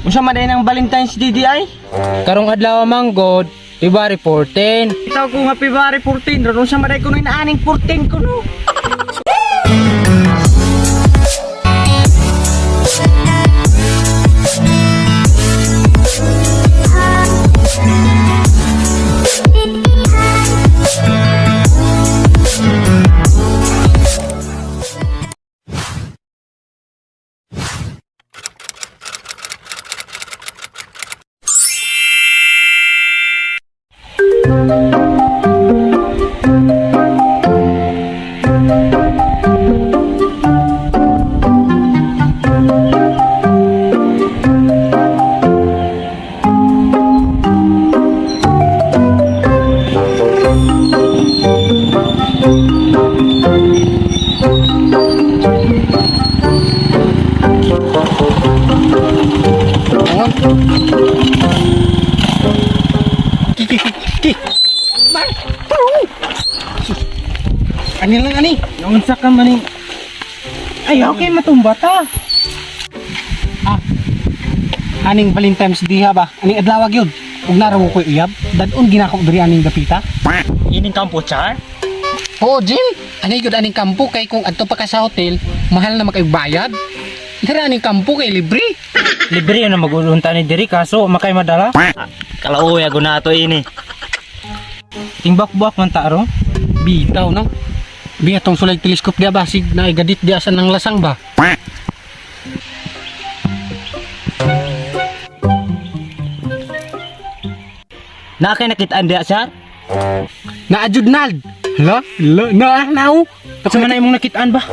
Unsa man day ng Valentine's Day di ay? Karong adlaw manggod, February 14. Itaw ko nga February 14, ron unsa man day kuno inaaning 14 kuno. Ani lang ani, unsa ka maning ay okay matumba ta. Aning Valentine's Day ba? Aning adlaw gyud. Ug naraw ko uyab, dadon ginako diri aning dapita. Ining kampo char? Oo, Jim. Ani gyud aning kampo kay kung adto pa ka sa hotel, mahal na makaybayad. Diri aning kampo kay libre. Libre na magulunta ni diri kaso makay madala. Kalauya go na to ini. Tingbak-bak man ta ro. Bitaw nang. Biya tong sulay teleskop dia basig na igadit dia sa nang lasang ba. Nakay nakitaan dia sir? Naajud nald. Hala, naanaw. Kasi man imong nakitaan ba?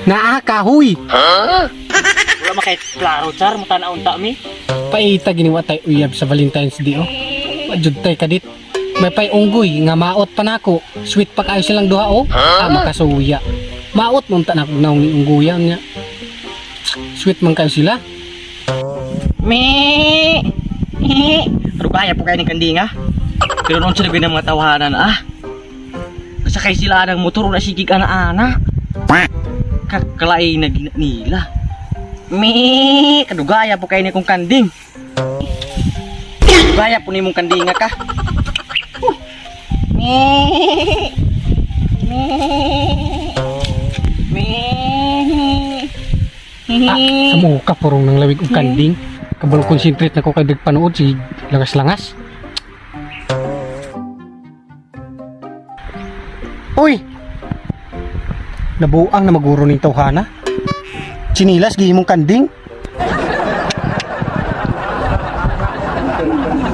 Naa kahoy. Wala makay klaro sir, mutanaon ta mi. Paita gini wa tay uyab sa Valentine's Day oh. Wajud tay kadit. May pay unggoy nga maot pa nako. Sweet pa kayo silang duha oh. Makasuya. Maot mo ta nako naong ni unggoyan niya. Sweet man kayo sila. Me. Pero kaya po kayo ng kandinga. Pero noon sila ng mga tawanan Sakay sila ng motor na sigig ana-ana. Kakalay na nila. Me. Kadugaya po kayo ni kong kanding. Kadugaya po ni mong kandinga ka. Sa muka purong nang lawig og kanding. Kabalo concentrate na ko kay panood si langas-langas. Uy. Nabuang na maguro ning tawhana. Chinilas gihimong kanding.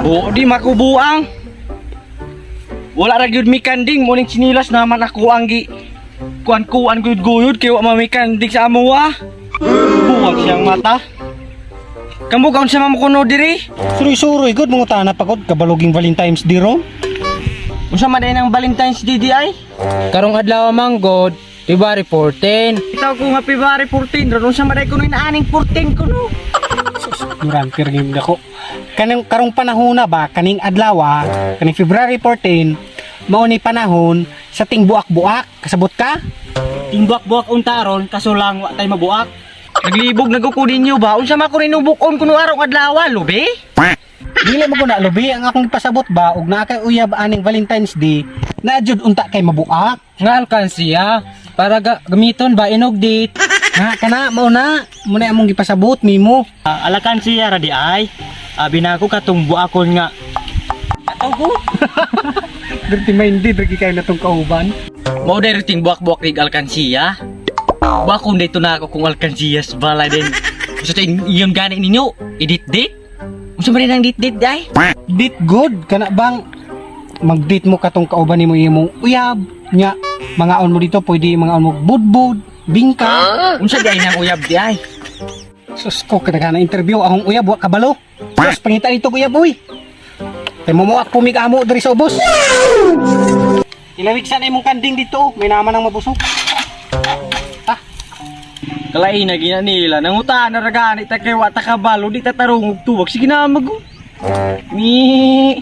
Oo, di makubuang. Wala ra gyud mi kanding mo ning sinilas naman ako ang gi kuan guyud-guyud kay wa may kanding sa amo buwag siyang mata. Kamu kaon sa mamukuno diri? Suroy-suroy gud mangutana pagod kabaloging Valentine's Day ron. Unsa man day ng Valentine's Day di ay? Karong adlaw manggod, February 14. Itaw ko nga February 14, ron unsa man day kuno inaaning 14 kuno. Durante rin ako. Kanang karong panahon na ba kaning adlaw kaning February 14 mao ni panahon sa tingbuak-buak kasabot ka? Tingbuak-buak unta ron kaso lang wa tay mabuak. Naglibog nagukunin niyo ba? Unsa man ko rinubukon kuno arong adlaw, lubi? Dili mo ko na lubi ang akong pasabot ba ug naa kay uyab aning Valentine's Day na jud unta kay mabuak. Nga alkansiya para gamiton ba inog date. Nga kana mao na among gipasabot nimo. Alkansiya ra di ay. Abi na ako katong buakon nga. Ataw ko. Dirty minded lagi kayo na tong kauban. Mao directing buak-buak rig alkansiya. Bakon dito na ako kung alkansiya sa balay din. Gusto tayong iyon gani ninyo. Edit-date? Gusto mo rin ang date-date day? Date good kana bang mag-date mo katong kauban nimo imong uyab nya mangaon mo dito pwede mangaon mo budbud, bingka. Unsa di ay nang uyab di ay? Sus ko kana interview akong uyab wa kabalo. Sus pangita dito uyab uy. Kay momuak pumigamo diri sa ubos. Ilawig sa na imong kanding dito, may naman ang mabusok. Kalay na gina nila nanguta na ragani ta kay wa ta kabalo di ta tarong og tuwag sige na mag. Mi